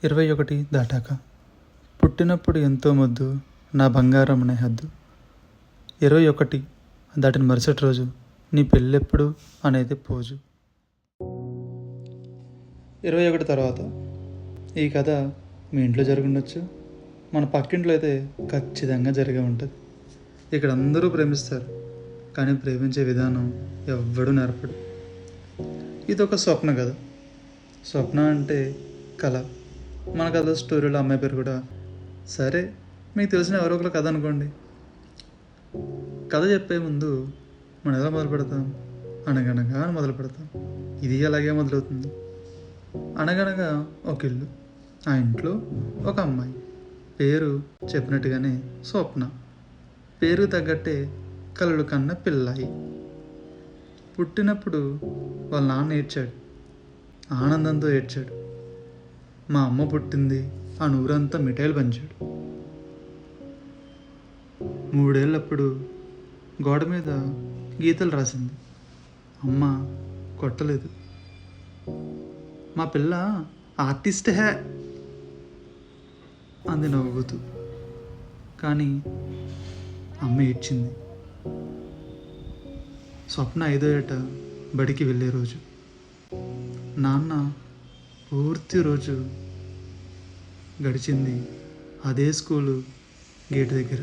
21 దాటాక పుట్టినప్పుడు ఎంతో ముద్దు నా బంగారం అనే హద్దు. 21 దాటిన మరుసటి రోజు నీ పెళ్ళెప్పుడు అనేది పోజు. 21 తర్వాత ఈ కథ మీ ఇంట్లో జరుగుండొచ్చు, మన పక్కింట్లో అయితే ఖచ్చితంగా జరిగే ఉంటుంది. ఇక్కడ అందరూ ప్రేమిస్తారు, కానీ ప్రేమించే విధానం ఎవ్వడూ నేర్పడు. ఇది ఒక స్వప్న కథ. స్వప్న అంటే కళ. మన కథ స్టోరీలో అమ్మాయి పేరు కూడా. సరే, మీకు తెలిసిన ఎవరో ఒకరు కథ అనుకోండి. కథ చెప్పే ముందు మనం ఎలా మొదలు పెడతాం? అనగనగా అని మొదలు పెడతాం. ఇది అలాగే మొదలవుతుంది. అనగనగా ఒక ఇల్లు, ఆ ఇంట్లో ఒక అమ్మాయి, పేరు చెప్పినట్టుగానే స్వప్న. పేరు తగ్గట్టే కలలు కన్న పిల్లాయి. పుట్టినప్పుడు వాళ్ళ నాన్న ఏడ్చాడు, ఆనందంతో ఏడ్చాడు. మా అమ్మ పుట్టింది ఆ ఊరంతా మిఠాయిలు పంచాడు. 3 ఏళ్ళప్పుడు గోడ మీద గీతలు రాసింది. అమ్మ కొట్టలేదు. మా పిల్ల ఆర్టిస్ట్ హే అంది నవ్వుతూ. కానీ అమ్మ ఏడ్చింది. స్వప్న 5వ ఏట బడికి వెళ్ళే రోజు. నాన్న పూర్తి రోజు గడిచింది అదే స్కూలు గేట్ దగ్గర.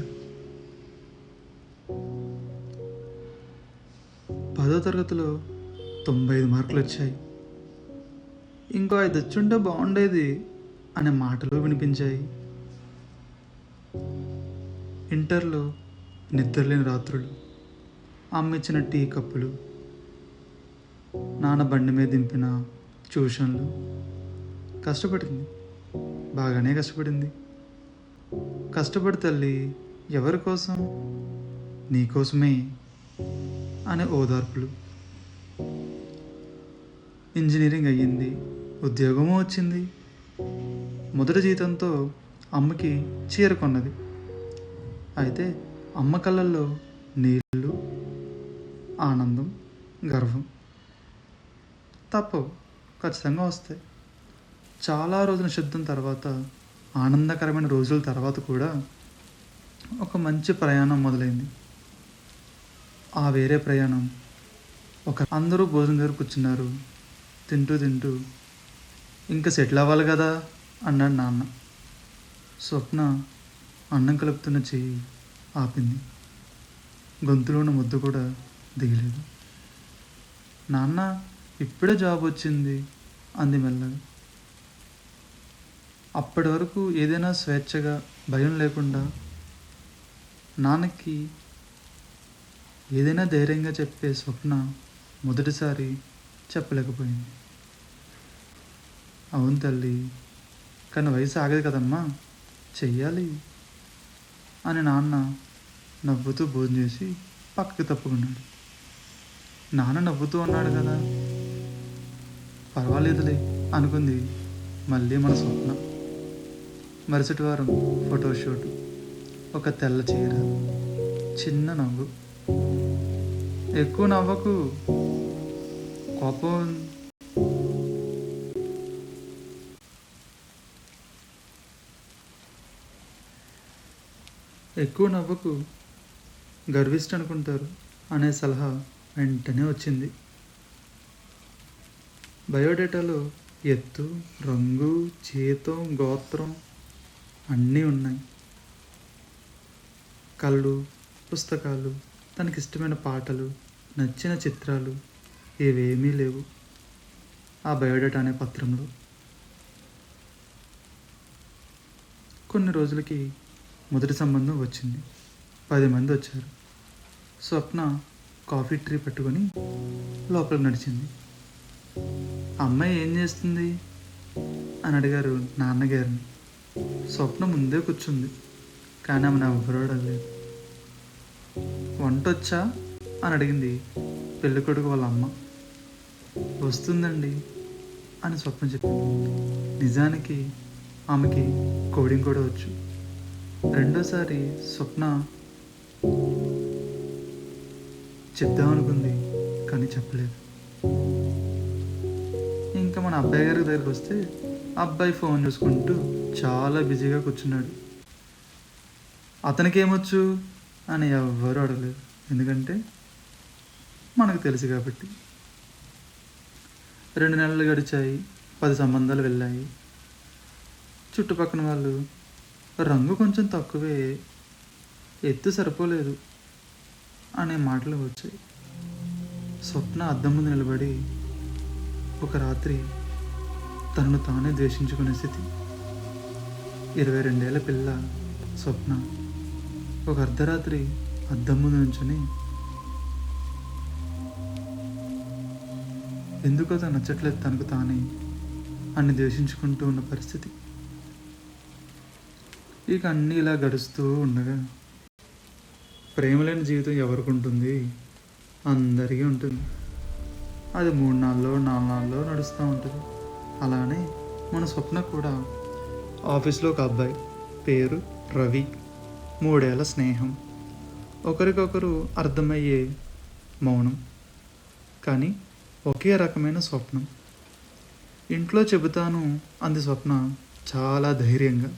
10వ తరగతిలో 95 మార్కులు వచ్చాయి. ఇంకో 5 వచ్చుంటే బాగుండేది అనే మాటలు వినిపించాయి. ఇంటర్లో నిద్రలేని రాత్రులు, అమ్మ ఇచ్చిన టీ కప్పులు, నాన్న బండి మీద దింపిన ట్యూషన్లు. కష్టపడింది, బాగానే కష్టపడింది. కష్టపడి తల్లి ఎవరి కోసం? నీకోసమే అనే ఓదార్పులు. ఇంజనీరింగ్ అయ్యింది, ఉద్యోగము వచ్చింది. మొదటి జీతంతో అమ్మకి చీర కొన్నది. అయితే అమ్మ కళ్ళల్లో నీళ్ళు, ఆనందం, గర్వం తప్పవు, ఖచ్చితంగా వస్తాయి. చాలా రోజుల నిశ్శబ్దం తర్వాత, ఆనందకరమైన రోజుల తర్వాత కూడా ఒక మంచి ప్రయాణం మొదలైంది. ఆ వేరే ప్రయాణం అందరూ భోజనం దగ్గర కూర్చున్నారు. తింటూ ఇంకా సెటిల్ అవ్వాలి కదా అన్నాడు నాన్న. స్వప్న అన్నం కలుపుతున్న చెయ్యి ఆపింది. గొంతులో ఉన్న ముద్ద కూడా దిగలేదు. నాన్న ఇప్పుడే జాబ్ వచ్చింది అంది మెల్లగా. అప్పటి వరకు ఏదైనా స్వేచ్ఛగా, భయం లేకుండా నాన్నకి ఏదైనా ధైర్యంగా చెప్పే స్వప్న మొదటిసారి చెప్పలేకపోయింది. అవును తల్లి, కానీ వయసు ఆగదు కదమ్మా, చెయ్యాలి అని నాన్న నవ్వుతూ భోజనం చేసి పక్కకి తప్పుకున్నాడు. నాన్న నవ్వుతూ ఉన్నాడు కదా, పర్వాలేదులే అనుకుంది మళ్ళీ మన స్వప్న. మరుసటి వారం ఫోటోషూట్, ఒక తెల్ల చీర, చిన్న నవ్వు. ఎక్కువ నవ్వకు, కోపం. ఎక్కువ నవ్వకు, గర్విష్ట అనుకుంటారు అనే సలహా వెంటనే వచ్చింది. బయోడేటాలో ఎత్తు, రంగు, జీతం, గోత్రం అన్నీ ఉన్నాయి. కళలు, పుస్తకాలు, తనకిష్టమైన పాటలు, నచ్చిన చిత్రాలు ఏవేమీ లేవు ఆ బయోడేటా అనే పత్రంలో. కొన్ని రోజులకి మొదటి సంబంధం వచ్చింది. 10 మంది వచ్చారు. స్వప్న కాఫీ ట్రీ పట్టుకొని లోపలికి నడిచింది. అమ్మాయి ఏం చేస్తుంది అని అడిగారు నాన్నగారిని. స్వప్న ముందే కూర్చుంది, కానీ ఆమె ఎవ్వరూ అడగలేదు. వంట వచ్చా అని అడిగింది పెళ్ళికొడుకు వాళ్ళ అమ్మ. వస్తుందండి అని స్వప్న చెప్పింది. నిజానికి ఆమెకి కోడింగ్ కూడా వచ్చు. రెండోసారి స్వప్న చెప్దామనుకుంది, కానీ చెప్పలేదు. ఇంకా మన అబ్బాయి గారి దగ్గరికి వస్తే అబ్బాయి ఫోన్ చూసుకుంటూ చాలా బిజీగా కూర్చున్నాడు. అతనికేమొచ్చు అని ఎవ్వరూ అడగలేదు, ఎందుకంటే మనకు తెలుసు కాబట్టి. 2 నెలలు గడిచాయి, 10 సంబంధాలు వెళ్ళాయి. చుట్టుపక్కన వాళ్ళు రంగు కొంచెం తక్కువే, ఎత్తు సరిపోలేదు అనే మాటలు వచ్చాయి. స్వప్న అద్దం ముందు నిలబడి ఒక రాత్రి తనను తానే ద్వేషించుకునే స్థితి. 22 ఏళ్ల పిల్ల స్వప్న ఒక అర్ధరాత్రి అద్దం ముందు నుంచుని ఎందుకో తను నచ్చట్లేదు తనకు తానే అన్ని ద్వేషించుకుంటూ ఉన్న పరిస్థితి. ఇక అన్నీ ఇలా గడుస్తూ ఉండగా, ప్రేమ లేని జీవితం ఎవరికి ఉంటుంది? అందరికీ ఉంటుంది. అది 3 నాళ్ళలో 4 నాళ్ళలో నడుస్తూ ఉంటుంది. అలానే మన స్వప్న కూడా ఆఫీస్లో ఒక అబ్బాయి, పేరు రవి. 3 ఏళ్ల స్నేహం, ఒకరికొకరు అర్థమయ్యే మౌనం, కానీ ఒకే రకమైన స్వప్నం. ఇంట్లో చెబుతాను అంది స్వప్న చాలా ధైర్యంగా.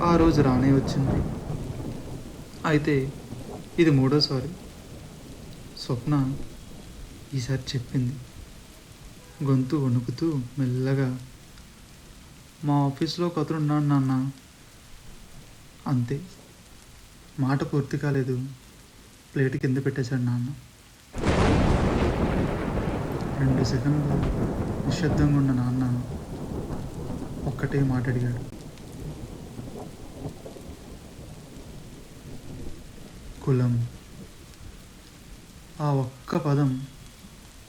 ఆ రోజు రానే వచ్చింది. అయితే ఇది 3వసారి. స్వప్న ఈసారి చెప్పింది, గొంతు వణుకుతూ మెల్లగా, మా ఆఫీస్లో ఒక అతను ఉన్నాడు నాన్న. అంతే, మాట పూర్తి కాలేదు, ప్లేట్ కింద పెట్టేశాడు నాన్న. 2 సెకండ్లు నిశ్శబ్దంగా ఉన్న నాన్న ఒక్కటే మాట అడిగాడు, కులం. ఆ ఒక్క పదం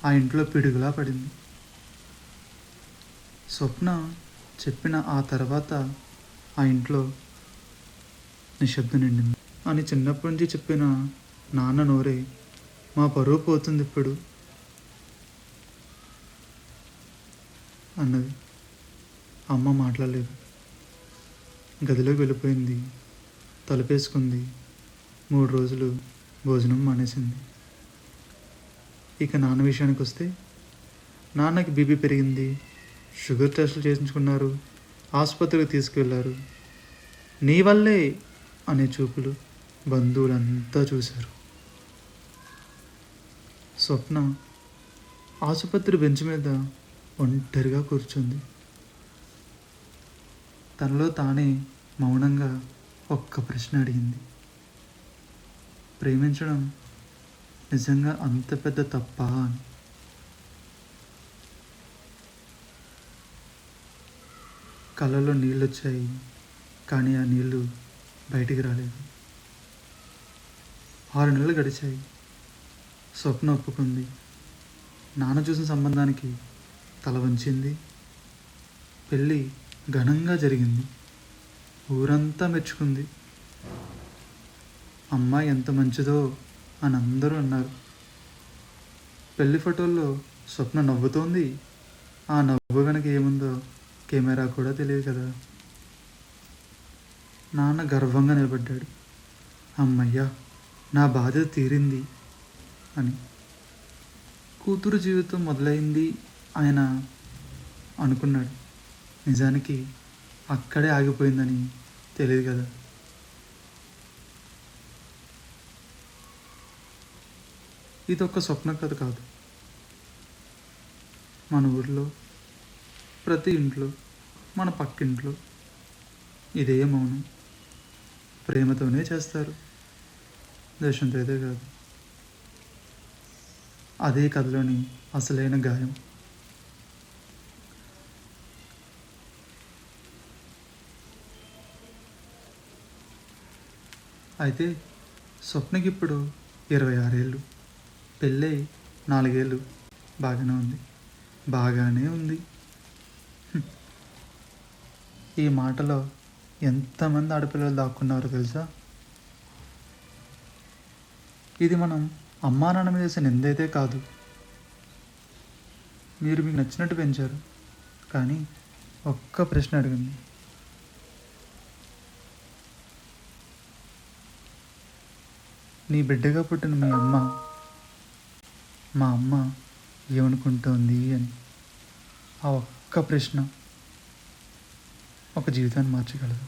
ఆ ఇంట్లో పిడుగులా పడింది. స్వప్న చెప్పిన ఆ తర్వాత ఆ ఇంట్లో నిశ్శబ్దం నిండింది. అని చిన్నప్పటి నుంచి చెప్పిన నాన్న నోరే మా పరువు పోతుంది ఇప్పుడు అన్నది. అమ్మ మాట్లాడలేదు, గదిలోకి వెళ్ళిపోయింది, తలుపేసుకుంది. 3 రోజులు భోజనం మానేసింది. ఇక నాన్న విషయానికి వస్తే, నాన్నకి బీపీ పెరిగింది, షుగర్ టెస్టులు చేయించుకున్నారు, ఆసుపత్రికి తీసుకువెళ్ళారు. నీ వల్లే అనే చూపులు బంధువులంతా చూశారు. స్వప్న ఆసుపత్రి బెంచ్ మీద ఒంటరిగా కూర్చుంది. తనలో తానే మౌనంగా ఒక్క ప్రశ్న అడిగింది, ప్రేమించడం నిజంగా అంత పెద్ద తప్పా అని. కళ్ళలో నీళ్ళు వచ్చాయి, కానీ ఆ నీళ్ళు బయటికి రాలేదు. 6 నెలలు గడిచాయి. స్వప్న ఒప్పుకుంది. నాన్న చూసిన సంబంధానికి తల వంచింది. పెళ్ళి ఘనంగా జరిగింది. ఊరంతా మెచ్చుకుంది. అమ్మాయి ఎంత మంచిదో అని అందరూ అన్నారు. పెళ్లి ఫోటోల్లో స్వప్న నవ్వుతోంది. ఆ నవ్వు వెనక ఏముందో కెమెరా కూడా తెలియదు కదా. నాన్న గర్వంగా నిలబడ్డాడు. అమ్మయ్యా, నా బాధ్యత తీరింది అని. కూతురు జీవితం మొదలైంది ఆయన అనుకున్నాడు. నిజానికి అక్కడే ఆగిపోయిందని తెలియదు కదా. ఇది ఒక స్వప్న కథ కాదు. మన ఊర్లో, ప్రతి ఇంట్లో, మన పక్కింట్లో ఇదే మౌనం. ప్రేమతోనే చేస్తారు, ద్వేషంతో అయితే కాదు. అదే కథలోని అసలైన గాయం. అయితే స్వప్నకి ఇప్పుడు 26 ఏళ్ళు, పెళ్ళై 4 ఏళ్ళు. బాగానే ఉంది, బాగానే ఉంది. ఈ మాటలో ఎంతమంది ఆడపిల్లలు దాక్కున్నారో తెలుసా? ఇది మనం అమ్మా నాన్న మీద చేసిన నిందైతే కాదు. మీరు మీకు నచ్చినట్టు పెంచారు, కానీ ఒక్క ప్రశ్న అడిగింది, నీ బిడ్డగా పుట్టిన మీ అమ్మ, మా అమ్మ ఏమనుకుంటోంది అని. ఆ ఒక్క ప్రశ్న ఒక జీవితాన్ని మార్చగలదు.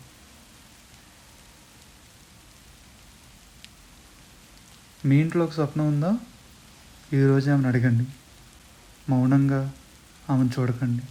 మీ ఇంట్లో ఒక స్వప్నం ఉందా? ఈరోజు ఆమెను అడగండి. మౌనంగా ఆమెను చూడకండి.